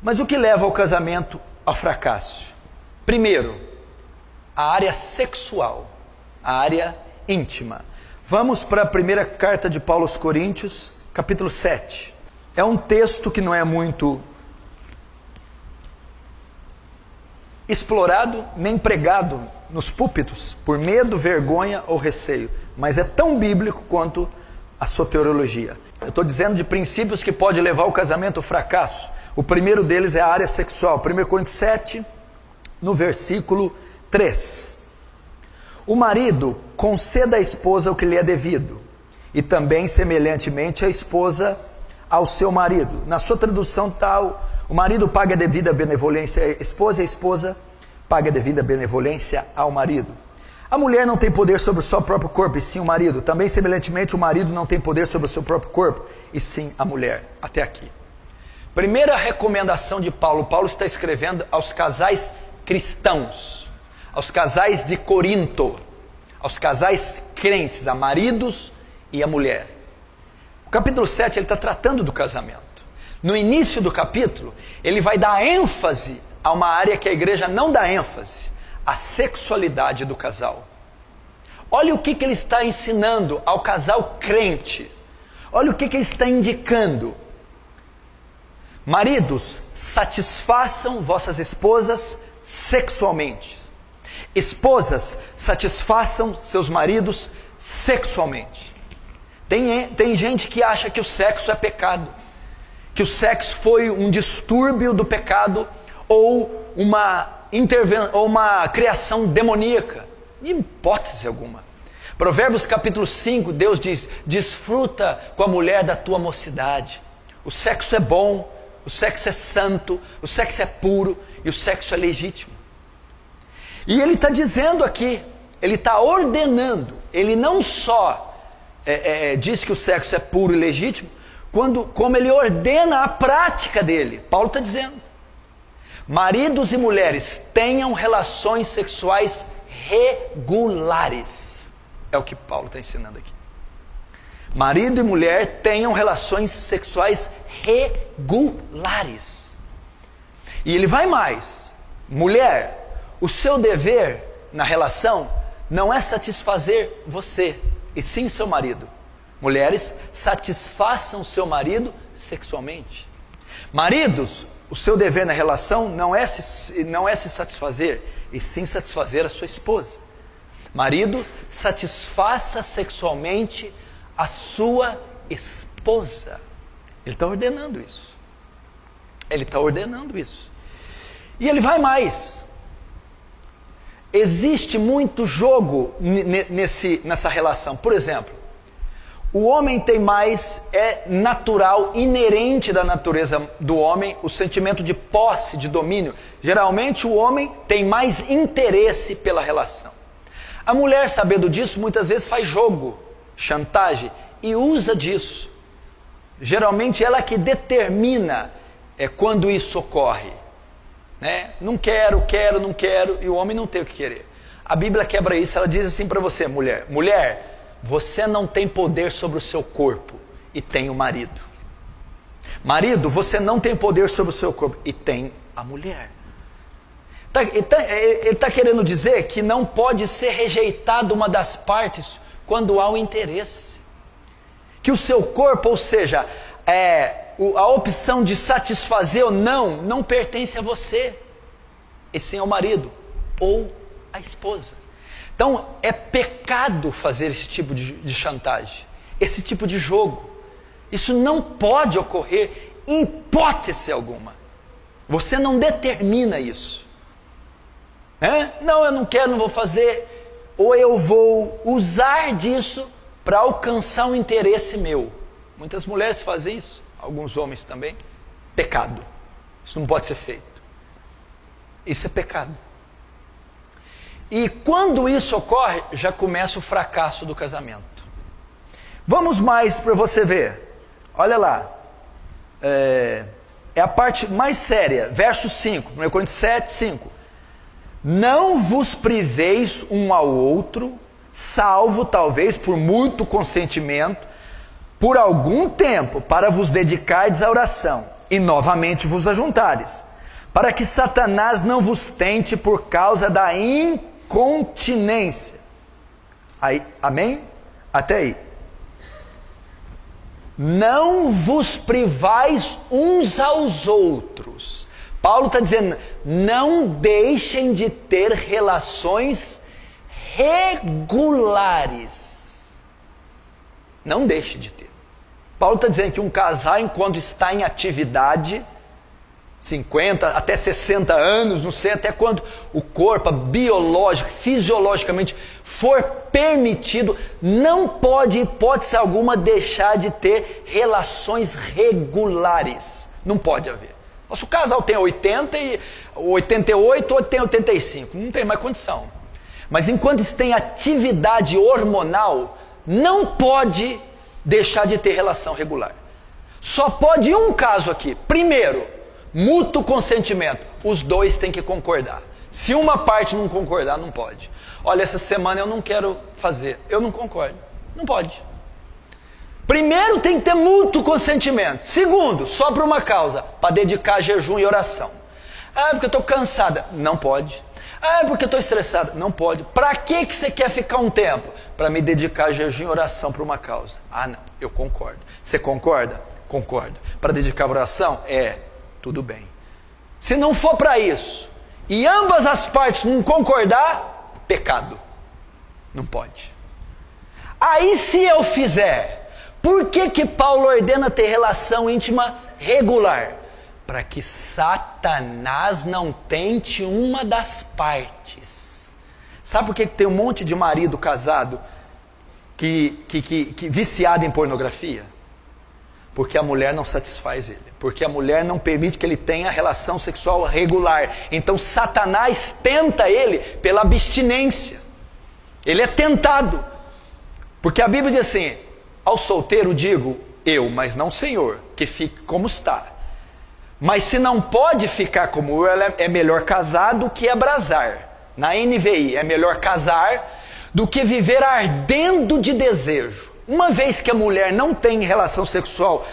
Mas o que leva ao casamento ao fracasso? Primeiro, a área sexual, a área íntima. Vamos para a primeira carta de Paulo aos Coríntios, capítulo 7. É um texto que não é muito explorado nem pregado nos púlpitos por medo, vergonha ou receio, mas é tão bíblico quanto a soteriologia. Eu estou dizendo de princípios que pode levar o casamento ao fracasso. O primeiro deles é a área sexual. 1 Coríntios 7, no versículo 3. O marido conceda à esposa o que lhe é devido, e também semelhantemente a esposa ao seu marido. Na sua tradução tal, o marido paga a devida benevolência à esposa, e a esposa paga a devida benevolência ao marido. A mulher não tem poder sobre o seu próprio corpo, e sim o marido. Também, semelhantemente, o marido não tem poder sobre o seu próprio corpo, e sim a mulher. Até aqui. Primeira recomendação de Paulo. Paulo está escrevendo aos casais cristãos, aos casais de Corinto, aos casais crentes, a maridos e a mulher. O capítulo 7, ele está tratando do casamento. No início do capítulo, ele vai dar ênfase a uma área que a igreja não dá ênfase: a sexualidade do casal. Olha o que ele está ensinando ao casal crente. Olha o que ele está indicando. Maridos, satisfaçam vossas esposas sexualmente. Esposas, satisfaçam seus maridos sexualmente. Tem gente que acha que o sexo é pecado, que o sexo foi um distúrbio do pecado ou uma criação demoníaca. De hipótese alguma. Provérbios capítulo 5, Deus diz: desfruta com a mulher da tua mocidade. O sexo é bom, o sexo é santo, o sexo é puro e o sexo é legítimo. E ele está dizendo aqui, ele está ordenando, ele não só diz que o sexo é puro e legítimo, como ele ordena a prática dele. Paulo está dizendo: maridos e mulheres, tenham relações sexuais regulares. É o que Paulo está ensinando aqui. Marido e mulher tenham relações sexuais regulares. E ele vai mais: mulher, o seu dever na relação não é satisfazer você, e sim seu marido. Mulheres, satisfaçam seu marido sexualmente. Maridos, o seu dever na relação não é se satisfazer, e sim satisfazer a sua esposa. Marido, satisfaça sexualmente a sua esposa. Ele está ordenando isso. Ele está ordenando isso. E ele vai mais. Existe muito jogo nessa relação. Por exemplo, o homem tem mais, é natural, inerente da natureza do homem, o sentimento de posse, de domínio. Geralmente o homem tem mais interesse pela relação. A mulher, sabendo disso, muitas vezes faz jogo, chantagem, e usa disso. Geralmente ela que determina quando isso ocorre. Né? Não quero, não quero, e o homem não tem o que querer. A Bíblia quebra isso, ela diz assim para você: mulher, você não tem poder sobre o seu corpo, e tem o marido. Marido, você não tem poder sobre o seu corpo, e tem a mulher. Ele está querendo dizer que não pode ser rejeitada uma das partes quando há o interesse. Que o seu corpo, ou seja, a opção de satisfazer ou não pertence a você, e sim ao marido ou à esposa. Então é pecado fazer esse tipo de chantagem, esse tipo de jogo. Isso não pode ocorrer em hipótese alguma. Você não determina isso. Não, eu não quero, não vou fazer, ou eu vou usar disso para alcançar um interesse meu. Muitas mulheres fazem isso, alguns homens também. Pecado. Isso não pode ser feito. Isso é pecado. E quando isso ocorre, já começa o fracasso do casamento. Vamos mais para você ver. Olha lá. É a parte mais séria. Verso 5. 1 Coríntios 7, 5. Não vos priveis um ao outro, salvo talvez por muito consentimento, por algum tempo, para vos dedicardes à oração, e novamente vos ajuntares, para que Satanás não vos tente por causa da incontinência. Aí, amém? Até aí. Não vos privais uns aos outros. Paulo está dizendo, não deixem de ter relações regulares. Não deixe de ter. Paulo está dizendo que um casal, enquanto está em atividade, 50 até 60 anos, não sei até quando o corpo biológico, fisiologicamente for permitido, não pode, hipótese alguma, deixar de ter relações regulares. Não pode haver. Nosso casal tem 80 e 88 ou tem 85, não tem mais condição. Mas enquanto está em atividade hormonal, não pode deixar de ter relação regular. Só pode um caso aqui. Primeiro, mútuo consentimento. Os dois têm que concordar. Se uma parte não concordar, não pode. Olha, essa semana eu não quero fazer. Eu não concordo. Não pode. Primeiro, tem que ter mútuo consentimento. Segundo, só para uma causa, para dedicar jejum e oração. Ah, porque eu estou cansada. Não pode. Ah, porque eu estou estressada. Não pode. Para que você quer ficar um tempo? Para me dedicar jejum e oração para uma causa. Ah, não. Eu concordo. Você concorda? Concordo. Para dedicar oração? Tudo bem. Se não for para isso, e ambas as partes não concordar, pecado. Não pode. Aí se eu fizer, por que Paulo ordena ter relação íntima regular? Para que Satanás não tente uma das partes. Sabe por que tem um monte de marido casado que viciado em pornografia? Porque a mulher não satisfaz ele. Porque a mulher não permite que ele tenha relação sexual regular. Então Satanás tenta ele pela abstinência. Ele é tentado. Porque a Bíblia diz assim, ao solteiro digo, eu, mas não Senhor, que fique como está. Mas se não pode ficar como eu, é melhor casar do que abrasar. Na NVI, é melhor casar do que viver ardendo de desejo. Uma vez que a mulher não tem relação sexual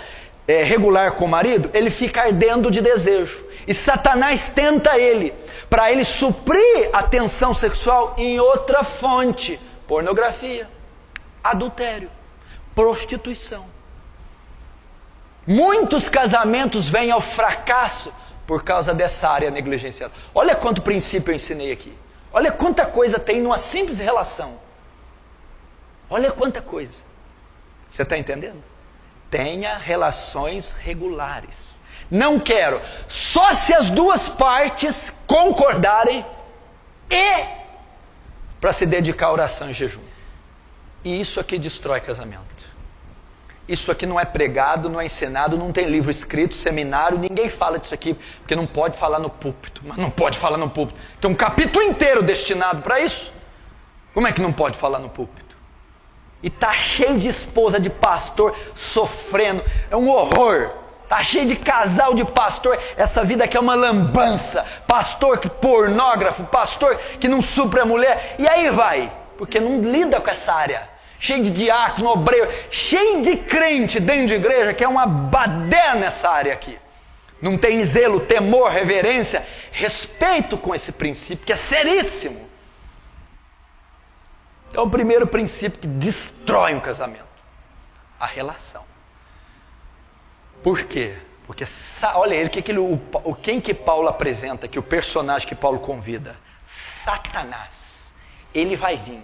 regular com o marido, ele fica ardendo de desejo. E Satanás tenta ele, para ele suprir a tensão sexual em outra fonte. Pornografia, adultério, prostituição. Muitos casamentos vêm ao fracasso por causa dessa área negligenciada. Olha quanto princípio eu ensinei aqui. Olha quanta coisa tem numa simples relação. Olha quanta coisa. Você está entendendo? Tenha relações regulares. Não quero. Só se as duas partes concordarem e para se dedicar à oração e jejum. E isso aqui destrói casamento. Isso aqui não é pregado, não é ensinado, não tem livro escrito, seminário, ninguém fala disso aqui, porque não pode falar no púlpito. Mas não pode falar no púlpito. Tem um capítulo inteiro destinado para isso. Como é que não pode falar no púlpito? E tá cheio de esposa de pastor sofrendo, é um horror. Tá cheio de casal de pastor, essa vida aqui é uma lambança. Pastor que pornógrafo, pastor que não supre a mulher, e aí vai, porque não lida com essa área. Cheio de diácono, obreiro, cheio de crente dentro de igreja, que é uma baderna nessa área aqui. Não tem zelo, temor, reverência, respeito com esse princípio, que é seríssimo. Então, o primeiro princípio que destrói um casamento, a relação. Por quê? Porque, olha ele, quem que Paulo apresenta, que o personagem que Paulo convida? Satanás. Ele vai vir.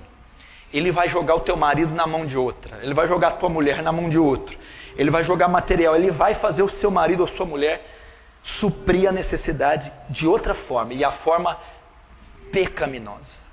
Ele vai jogar o teu marido na mão de outra. Ele vai jogar a tua mulher na mão de outro. Ele vai jogar material. Ele vai fazer o seu marido ou a sua mulher suprir a necessidade de outra forma. E a forma pecaminosa.